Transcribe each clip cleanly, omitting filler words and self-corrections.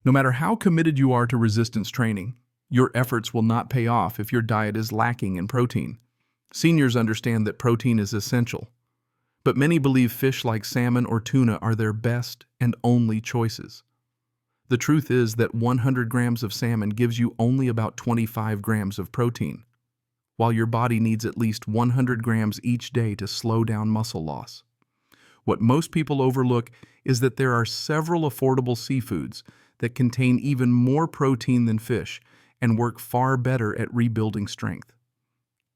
No matter how committed you are to resistance training, your efforts will not pay off if your diet is lacking in protein. Seniors understand that protein is essential, but many believe fish like salmon or tuna are their best and only choices. The truth is that 100 grams of salmon gives you only about 25 grams of protein, while your body needs at least 100 grams each day to slow down muscle loss. What most people overlook is that there are several affordable seafoods that contain even more protein than fish and work far better at rebuilding strength.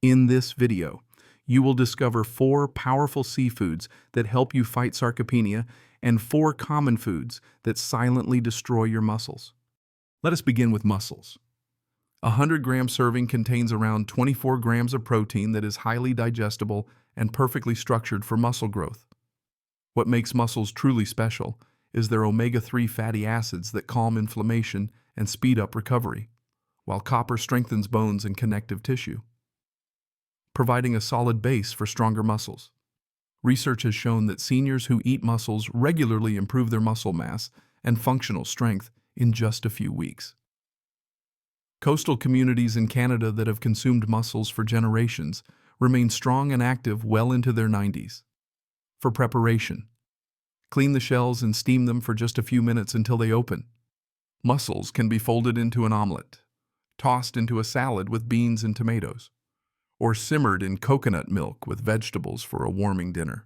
In this video, you will discover 4 powerful seafoods that help you fight sarcopenia and 4 common foods that silently destroy your muscles. Let us begin with mussels. A 100-gram serving contains around 24 grams of protein that is highly digestible and perfectly structured for muscle growth. What makes mussels truly special is their omega-3 fatty acids that calm inflammation and speed up recovery, while copper strengthens bones and connective tissue, providing a solid base for stronger muscles. Research has shown that seniors who eat mussels regularly improve their muscle mass and functional strength in just a few weeks. Coastal communities in Canada that have consumed mussels for generations remain strong and active well into their 90s. For preparation, clean the shells and steam them for just a few minutes until they open. Mussels can be folded into an omelet, tossed into a salad with beans and tomatoes, or simmered in coconut milk with vegetables for a warming dinner.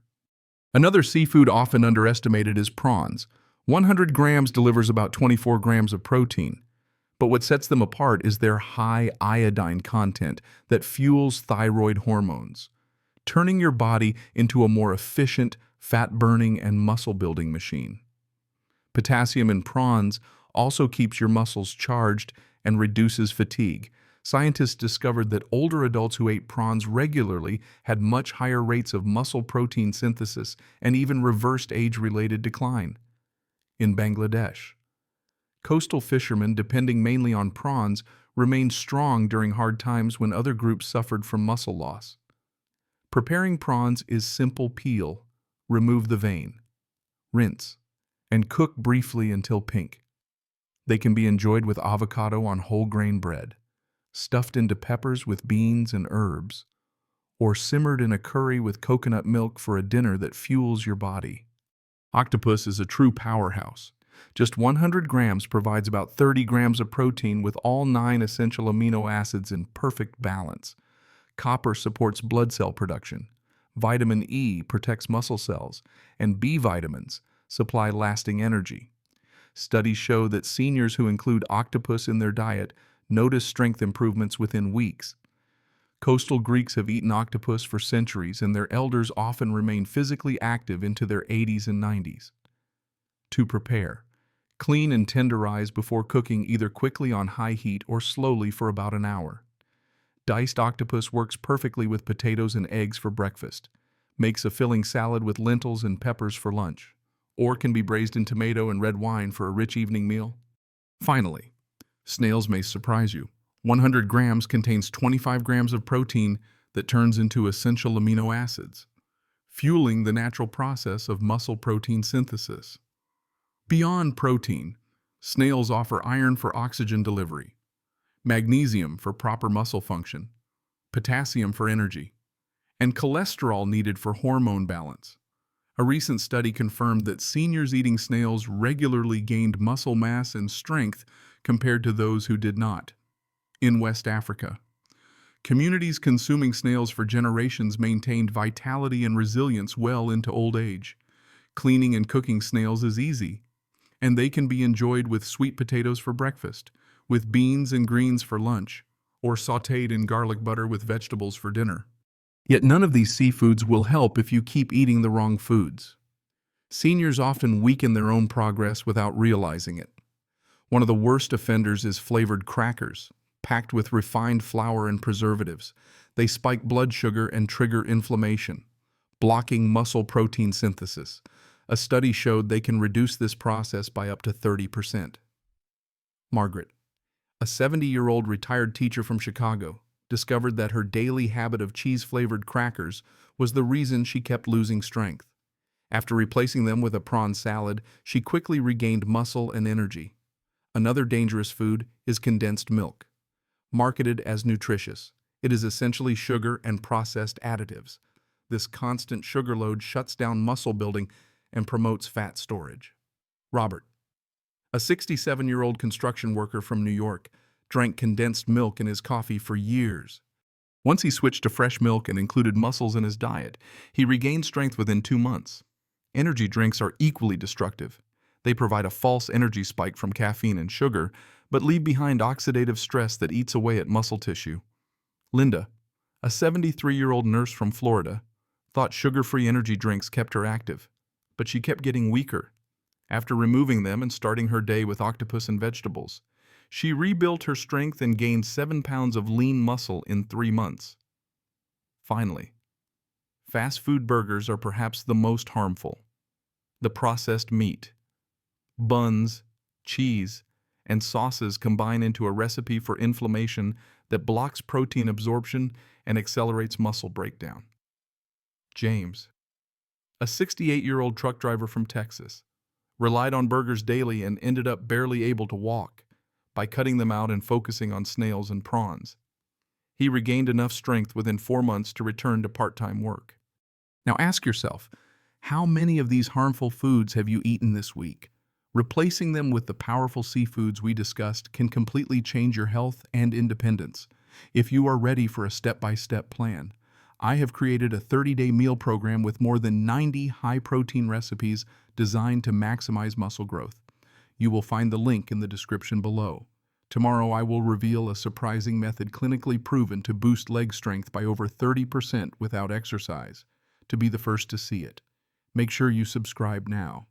Another seafood often underestimated is prawns. 100 grams delivers about 24 grams of protein, but what sets them apart is their high iodine content that fuels thyroid hormones, turning your body into a more efficient, fat-burning and muscle-building machine. Potassium in prawns also keeps your muscles charged and reduces fatigue. Scientists discovered that older adults who ate prawns regularly had much higher rates of muscle protein synthesis and even reversed age-related decline. In Bangladesh, coastal fishermen, depending mainly on prawns, remained strong during hard times when other groups suffered from muscle loss. Preparing prawns is simple. Peel, remove the vein, rinse, and cook briefly until pink. They can be enjoyed with avocado on whole grain bread, stuffed into peppers with beans and herbs, or simmered in a curry with coconut milk for a dinner that fuels your body. Octopus is a true powerhouse. Just 100 grams provides about 30 grams of protein with all 9 essential amino acids in perfect balance. Copper supports blood cell production. Vitamin E protects muscle cells, and B vitamins supply lasting energy. Studies show that seniors who include octopus in their diet notice strength improvements within weeks. Coastal Greeks have eaten octopus for centuries, and their elders often remain physically active into their 80s and 90s. To prepare, clean and tenderize before cooking, either quickly on high heat or slowly for about an hour. Diced octopus works perfectly with potatoes and eggs for breakfast, makes a filling salad with lentils and peppers for lunch, or can be braised in tomato and red wine for a rich evening meal. Finally, snails may surprise you. 100 grams contains 25 grams of protein that turns into essential amino acids, fueling the natural process of muscle protein synthesis. Beyond protein, snails offer iron for oxygen delivery, magnesium for proper muscle function, potassium for energy, and cholesterol needed for hormone balance. A recent study confirmed that seniors eating snails regularly gained muscle mass and strength compared to those who did not. In West Africa, communities consuming snails for generations maintained vitality and resilience well into old age. Cleaning and cooking snails is easy, and they can be enjoyed with sweet potatoes for breakfast, with beans and greens for lunch, or sautéed in garlic butter with vegetables for dinner. Yet none of these seafoods will help if you keep eating the wrong foods. Seniors often weaken their own progress without realizing it. One of the worst offenders is flavored crackers, packed with refined flour and preservatives. They spike blood sugar and trigger inflammation, blocking muscle protein synthesis. A study showed they can reduce this process by up to 30%. Margaret, a 70-year-old retired teacher from Chicago, discovered that her daily habit of cheese-flavored crackers was the reason she kept losing strength. After replacing them with a prawn salad, she quickly regained muscle and energy. Another dangerous food is condensed milk. Marketed as nutritious, it is essentially sugar and processed additives. This constant sugar load shuts down muscle building and promotes fat storage. Robert, a 67-year-old construction worker from New York, drank condensed milk in his coffee for years. Once he switched to fresh milk and included mussels in his diet, he regained strength within 2 months. Energy drinks are equally destructive. They provide a false energy spike from caffeine and sugar, but leave behind oxidative stress that eats away at muscle tissue. Linda, a 73-year-old nurse from Florida, thought sugar-free energy drinks kept her active, but she kept getting weaker. After removing them and starting her day with octopus and vegetables, she rebuilt her strength and gained 7 pounds of lean muscle in 3 months. Finally, fast food burgers are perhaps the most harmful. The processed meat, buns, cheese, and sauces combine into a recipe for inflammation that blocks protein absorption and accelerates muscle breakdown. James, a 68-year-old truck driver from Texas, relied on burgers daily and ended up barely able to walk by cutting them out and focusing on snails and prawns. He regained enough strength within 4 months to return to part-time work. Now ask yourself, how many of these harmful foods have you eaten this week? Replacing them with the powerful seafoods we discussed can completely change your health and independence. If you are ready for a step-by-step plan, I have created a 30-day meal program with more than 90 high-protein recipes designed to maximize muscle growth. You will find the link in the description below. Tomorrow I will reveal a surprising method clinically proven to boost leg strength by over 30% without exercise. To be the first to see it, make sure you subscribe now.